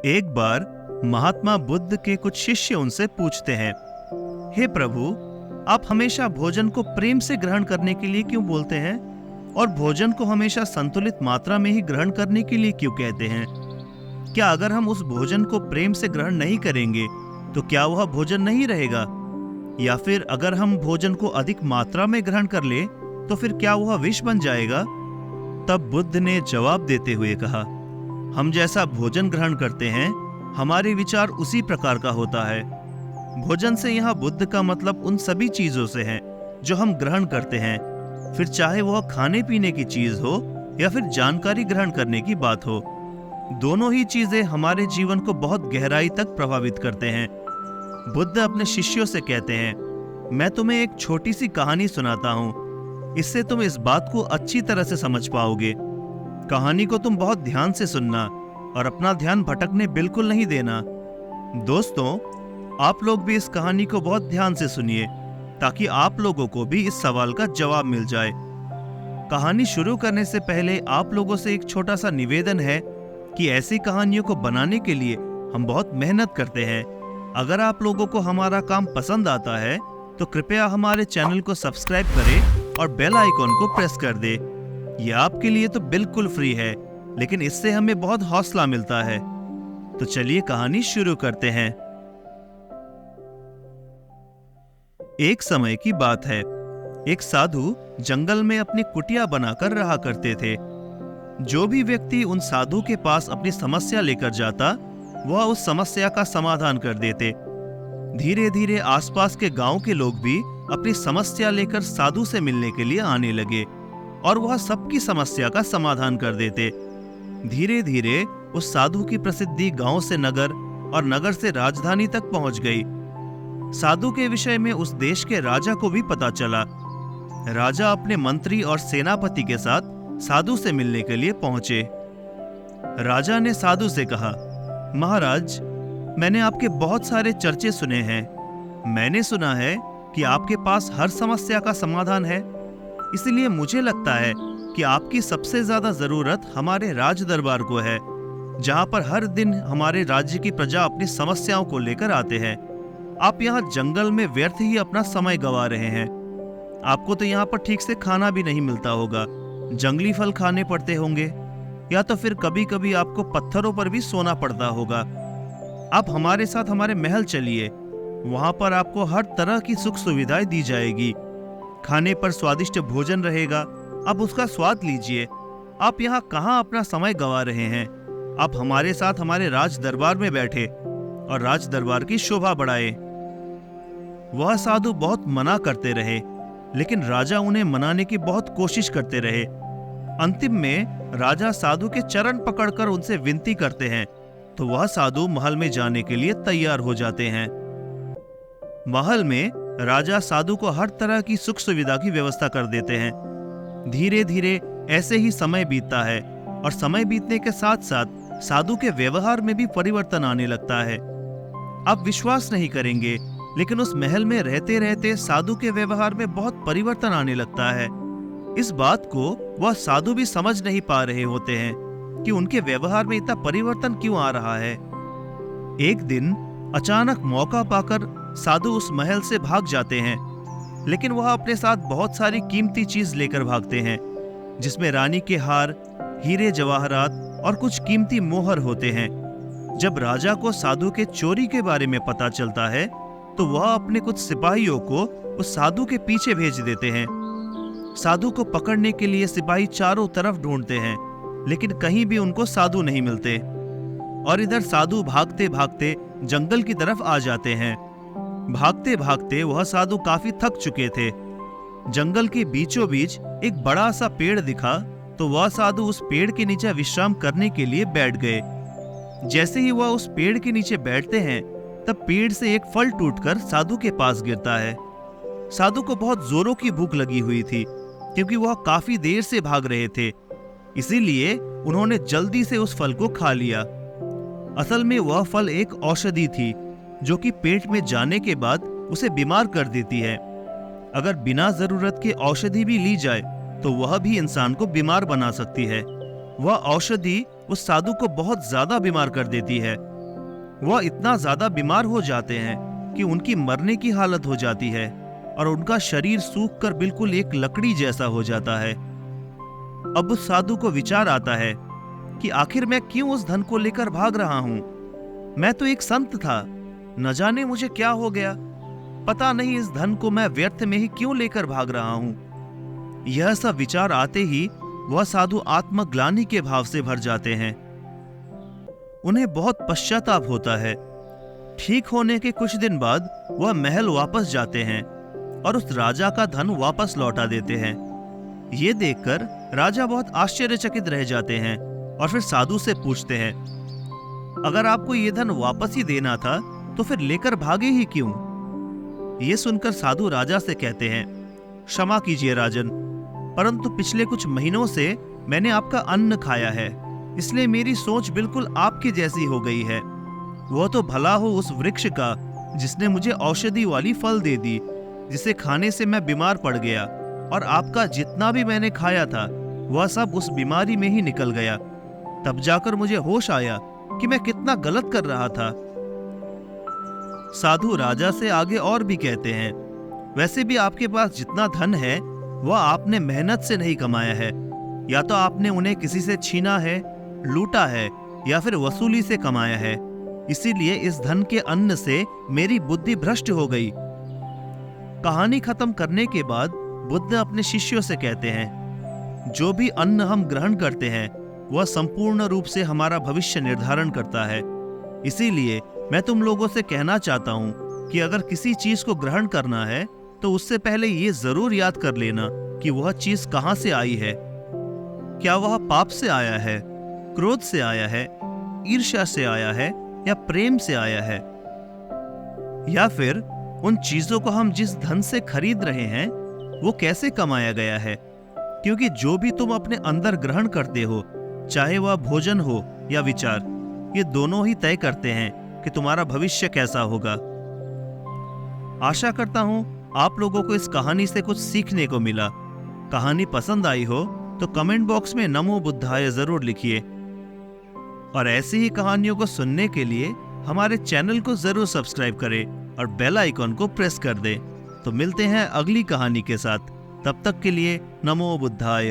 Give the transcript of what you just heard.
एक बार महात्मा बुद्ध के कुछ शिष्य उनसे पूछते हैं, हे प्रभु, आप हमेशा भोजन को प्रेम से ग्रहण करने के लिए क्यों बोलते हैं और भोजन को हमेशा संतुलित मात्रा में ही ग्रहण करने के लिए क्यों कहते हैं? क्या अगर हम उस भोजन को प्रेम से ग्रहण नहीं करेंगे तो क्या वह भोजन नहीं रहेगा? या फिर अगर हम भोजन को अधिक मात्रा में ग्रहण कर ले तो फिर क्या वह विष बन जाएगा? तब बुद्ध ने जवाब देते हुए कहा, हम जैसा भोजन ग्रहण करते हैं हमारे विचार उसी प्रकार का होता है। भोजन से यहाँ बुद्ध का मतलब उन सभी चीजों से है जो हम ग्रहण करते हैं, फिर चाहे वह खाने पीने की चीज हो या फिर जानकारी ग्रहण करने की बात हो। दोनों ही चीजें हमारे जीवन को बहुत गहराई तक प्रभावित करते हैं। बुद्ध अपने शिष्यों से कहते हैं, मैं तुम्हें एक छोटी सी कहानी सुनाता हूँ, इससे तुम इस बात को अच्छी तरह से समझ पाओगे। कहानी को तुम बहुत ध्यान से सुनना और अपना ध्यान भटकने बिल्कुल नहीं देना। दोस्तों, आप लोग भी इस कहानी को बहुत ध्यान से सुनिए ताकि आप लोगों को भी इस सवाल का जवाब मिल जाए। कहानी शुरू करने से पहले आप लोगों से एक छोटा सा निवेदन है कि ऐसी कहानियों को बनाने के लिए हम बहुत मेहनत करते हैं। अगर आप लोगों को हमारा काम पसंद आता है तो कृपया हमारे चैनल को सब्सक्राइब करें और बेल आइकॉन को प्रेस कर दे। यह आपके लिए तो बिल्कुल फ्री है, लेकिन इससे हमें बहुत हौसला मिलता है। तो चलिए कहानी शुरू करते हैं। एक समय की बात है, एक साधु जंगल में अपनी कुटिया बनाकर रहा करते थे। जो भी व्यक्ति उन साधु के पास अपनी समस्या लेकर जाता, वह उस समस्या का समाधान कर देते। धीरे धीरे आसपास के गांव के लोग भी अपनी समस्या लेकर साधु से मिलने के लिए आने लगे और वह सबकी समस्या का समाधान कर देते। धीरे धीरे उस साधु की प्रसिद्धि गांव से नगर और नगर से राजधानी तक पहुंच गई। साधु के विषय में उस देश के राजा को भी पता चला। राजा अपने मंत्री और सेनापति के साथ साधु से मिलने के लिए पहुंचे। राजा ने साधु से कहा, महाराज, मैंने आपके बहुत सारे चर्चे सुने हैं। मैंने सुना है कि आपके पास हर समस्या का समाधान है, इसलिए मुझे लगता है कि आपकी सबसे ज्यादा जरूरत हमारे राज दरबार को है, जहां पर हर दिन हमारे राज्य की प्रजा अपनी समस्याओं को लेकर आते हैं। आप यहाँ जंगल में व्यर्थ ही अपना समय गंवा रहे हैं। आपको तो यहाँ पर ठीक से खाना भी नहीं मिलता होगा, जंगली फल खाने पड़ते होंगे, या तो फिर कभी कभी आपको पत्थरों पर भी सोना पड़ता होगा। आप हमारे साथ हमारे महल चलिए, वहां पर आपको हर तरह की सुख सुविधाएं दी जाएगी। खाने पर स्वादिष्ट भोजन रहेगा, आप उसका स्वाद लीजिए। आप यहाँ कहाँ अपना समय गंवा रहे हैं? आप हमारे साथ हमारे राज दरबार में बैठे और राज दरबार की शोभा बढ़ाए। वह साधु बहुत मना करते रहे, लेकिन राजा उन्हें मनाने की बहुत कोशिश करते रहे। अंतिम में राजा साधु के चरण पकड़कर उनसे विनती करते हैं, तो वह साधु महल में जाने के लिए तैयार हो जाते हैं। महल में राजा साधु को हर तरह की सुख सुविधा की व्यवस्था कर देते हैं। धीरे धीरे ऐसे ही समय बीतता है और समय बीतने के साथ साथ साधु के व्यवहार में भी परिवर्तन आने लगता है। आप विश्वास नहीं करेंगे, लेकिन उस महल में रहते रहते साधु के व्यवहार में बहुत परिवर्तन आने लगता है। इस बात को वह साधु भी समझ नहीं पा रहे होते हैं कि उनके व्यवहार में इतना परिवर्तन क्यों आ रहा है। एक दिन अचानक मौका पाकर साधु उस महल से भाग जाते हैं, लेकिन वह अपने साथ बहुत सारी कीमती चीज लेकर भागते हैं, जिसमें रानी के हार, हीरे जवाहरात और कुछ कीमती मोहर होते हैं। जब राजा को साधु के चोरी के बारे में पता चलता है, तो वह अपने कुछ सिपाहियों को उस साधु के पीछे भेज देते हैं। साधु को पकड़ने के लिए सिपाही चारों तरफ ढूंढते हैं, लेकिन कहीं भी उनको साधु नहीं मिलते और इधर साधु भागते भागते जंगल की तरफ आ जाते हैं। भागते भागते वह साधु काफी थक चुके थे। जंगल के बीचों बीच एक बड़ा सा पेड़ दिखा, तो वह साधु उस पेड़ के नीचे विश्राम करने के लिए बैठ गए। जैसे ही वह उस पेड़ के नीचे बैठते हैं, तब पेड़ से एक फल टूटकर साधु के पास गिरता है। साधु को बहुत जोरों की भूख लगी हुई थी, क्योंकि वह काफी देर से भाग रहे थे, इसीलिए उन्होंने जल्दी से उस फल को खा लिया। असल में वह फल एक औषधि थी, जो कि पेट में जाने के बाद उसे बीमार कर देती है। अगर बिना जरूरत के औषधि भी ली जाए तो वह भी इंसान को बीमार बना सकती है। वह औषधि उस साधु को बहुत ज्यादा बीमार कर देती है वह इतना ज्यादा बीमार हो जाते हैं कि उनकी मरने की हालत हो जाती है और उनका शरीर सूख कर बिल्कुल एक लकड़ी जैसा हो जाता है। अब उस साधु को विचार आता है कि आखिर मैं क्यों उस धन को लेकर भाग रहा हूं। मैं तो एक संत था, न जाने मुझे क्या हो गया। पता नहीं इस धन को मैं व्यर्थ में ही क्यों लेकर भाग रहा हूं। यह सब विचार आते ही वह साधु आत्मग्लानि के भाव से भर जाते हैं। उन्हें बहुत पश्चाताप होता है। ठीक होने के कुछ दिन बाद वह महल वापस जाते हैं और उस राजा का धन वापस लौटा देते हैं। ये देखकर राजा बहुत आश्चर्यचकित रह जाते हैं और फिर साधु से पूछते हैं, अगर आपको ये धन वापस ही देना था तो फिर लेकर भागे ही क्यों? ये सुनकर साधु राजा से कहते हैं, क्षमा कीजिए राजन, परंतु पिछले कुछ महीनों से मैंने आपका अन्न खाया है, इसलिए मेरी सोच बिल्कुल आपकी जैसी हो गई है। वह तो भला हो उस वृक्ष का जिसने मुझे औषधि वाली फल दे दी, जिसे खाने से मैं बीमार पड़ गया, और आपका जितना भी मैंने खाया था वह सब उस बीमारी में ही निकल गया। तब जाकर मुझे होश आया कि मैं कितना गलत कर रहा था। साधु राजा से आगे और भी कहते हैं, वैसे भी आपके पास जितना धन है वह आपने मेहनत से नहीं कमाया है, या तो आपने उन्हें किसी से छीना है, लूटा है, या फिर वसूली से कमाया है। इसीलिए इस धन के अन्न से मेरी बुद्धि भ्रष्ट हो गई। कहानी खत्म करने के बाद बुद्ध अपने शिष्यों से कहते हैं, जो भी अन्न हम ग्रहण करते हैं वह संपूर्ण रूप से हमारा भविष्य निर्धारण करता है। इसीलिए मैं तुम लोगों से कहना चाहता हूं कि अगर किसी चीज को ग्रहण करना है तो उससे पहले ये जरूर याद कर लेना कि वह चीज कहां से आई है। क्या वह पाप से आया है, क्रोध से आया है, ईर्ष्या से आया है, या प्रेम से आया है? या फिर उन चीजों को हम जिस धन से खरीद रहे हैं वो कैसे कमाया गया है? क्योंकि जो भी तुम अपने अंदर ग्रहण करते हो, चाहे वह भोजन हो या विचार, ये दोनों ही तय करते हैं कि तुम्हारा भविष्य कैसा होगा। आशा करता हूं आप लोगों को इस कहानी से कुछ सीखने को मिला। कहानी पसंद आई हो तो कमेंट बॉक्स में नमो बुद्धाय जरूर लिखिए, और ऐसी ही कहानियों को सुनने के लिए हमारे चैनल को जरूर सब्सक्राइब करें और बेल आइकॉन को प्रेस कर दें। तो मिलते हैं अगली कहानी के साथ, तब तक के लिए नमो बुद्धाय।